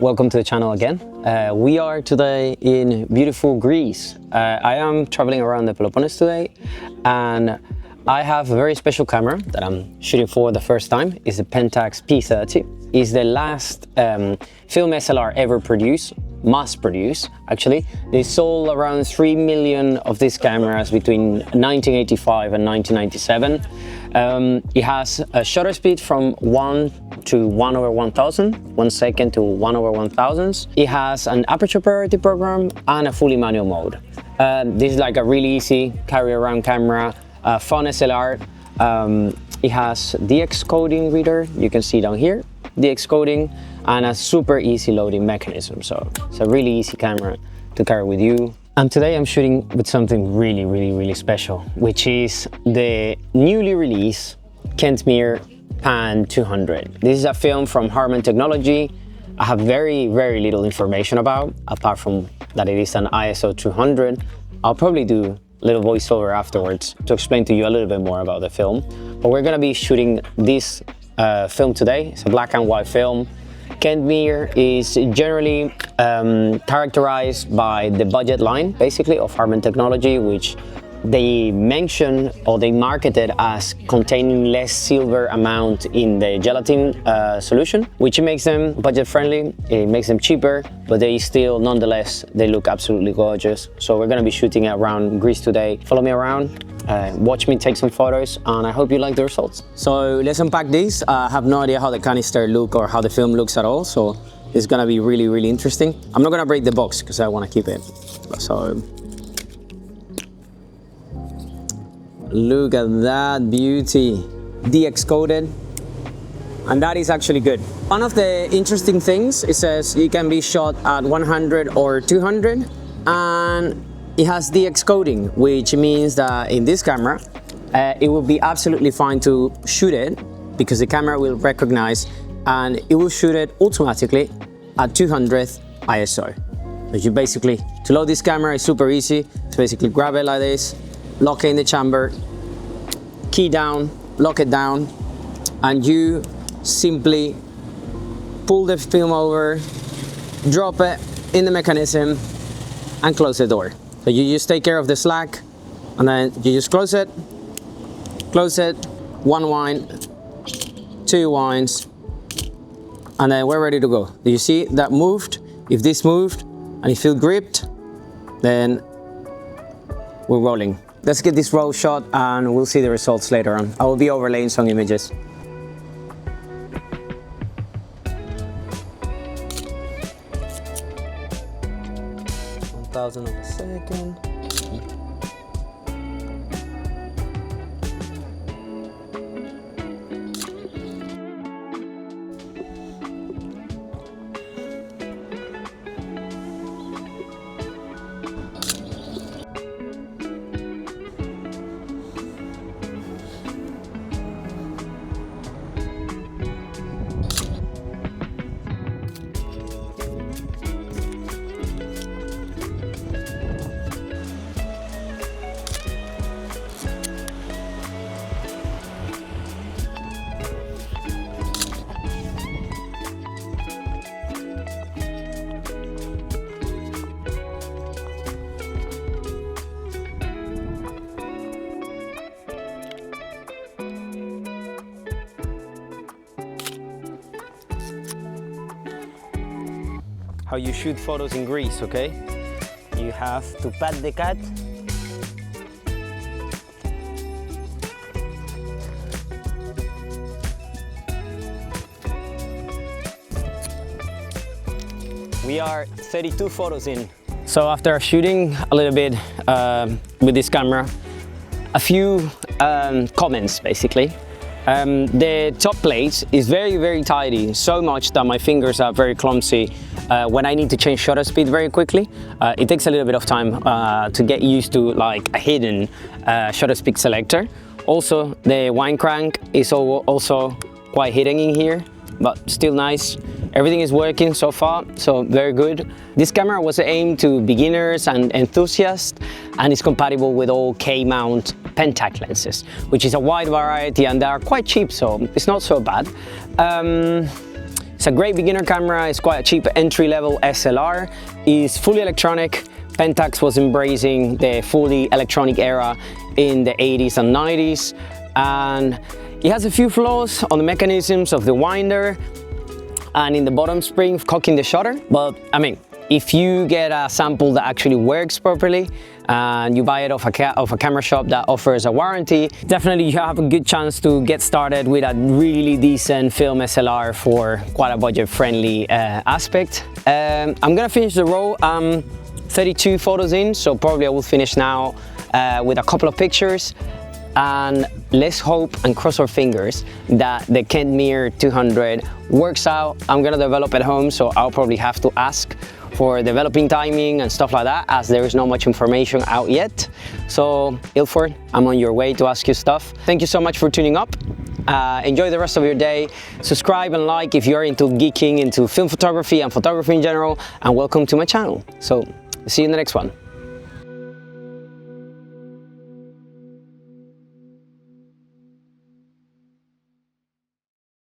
Welcome to the channel again. We are today in beautiful Greece. I am traveling around the Peloponnese today, and I have a very special camera that I'm shooting for the first time. It's the Pentax P30. It's the last film SLR ever produced, mass produced actually. They sold around 3 million of these cameras between 1985 and 1997. It has a shutter speed from 1 to 1 over 1000, 1 second to 1 over 1000. It has an aperture priority program and a fully manual mode. This is like a really easy carry around camera, fun SLR. It has DX coding reader, you can see down here, DX coding, and a super easy loading mechanism. So it's a really easy camera to carry with you. And today I'm shooting with something really special, which is the newly released KENTMERE Pan 200. This is a film from HARMAN technology. I have very little information about, apart from that it is an ISO 200. I'll probably do a little voiceover afterwards to explain to you a little bit more about the film. But we're gonna be shooting this film today. It's a black and white film. KENTMERE is generally characterized by the budget line, basically, of HARMAN technology, which they mention or they marketed as containing less silver amount in the gelatin solution, which makes them budget friendly. It makes them cheaper, but they still, nonetheless, they look absolutely gorgeous. So we're gonna be shooting around Greece today. Follow me around. Watch me take some photos, and I hope you like the results. So let's unpack this. I have no idea how the canister look or how the film looks at all, so it's gonna be really interesting. I'm not gonna break the box because I want to keep it. So look at that beauty, DX coded, and that is actually good. One of the interesting things, it says it can be shot at 100 or 200, and it has DX coding, which means that in this camera, it will be absolutely fine to shoot it because the camera will recognize and it will shoot it automatically at 200th ISO. So you basically, to load this camera is super easy. So basically grab it like this, lock it in the chamber, key down, lock it down, and you simply pull the film over, drop it in the mechanism, and close the door. So you just take care of the slack, and then you just close it, one wind, two winds, and then we're ready to go. Do you see that moved? If this moved and you feel gripped, then we're rolling. Let's get this roll shot and we'll see the results later on. I will be overlaying some images. 1,000 of a second. How you shoot photos in Greece, okay? You have to pat the cat. We are 32 photos in. So after shooting a little bit with this camera, a few comments basically. The top plate is very tidy, so much that my fingers are very clumsy when I need to change shutter speed very quickly. It takes a little bit of time to get used to like a hidden shutter speed selector. Also, the wind crank is also quite hidden in here, but still nice. Everything is working so far, so very good. This camera was aimed to beginners and enthusiasts, and is compatible with all K-mount Pentax lenses, which is a wide variety, and they are quite cheap, so it's not so bad. It's a great beginner camera. It's quite a cheap entry-level SLR. It's fully electronic. Pentax was embracing the fully electronic era in the 80s and 90s, and it has a few flaws on the mechanisms of the winder and in the bottom spring cocking the shutter, but I mean, if you get a sample that actually works properly and you buy it off a camera shop that offers a warranty, definitely you have a good chance to get started with a really decent film SLR for quite a budget-friendly aspect. I'm gonna finish the roll. 32 photos in, so probably I will finish now with a couple of pictures, and let's hope and cross our fingers that the KENTMERE 200 works out. I'm gonna develop at home, so I'll probably have to ask for developing timing and stuff like that, as there is not much information out yet. So Ilford, I'm on your way to ask you stuff. Thank you so much for tuning up. Enjoy the rest of your day. Subscribe and like if you're into geeking into film photography and photography in general, and welcome to my channel. So see you in the next one.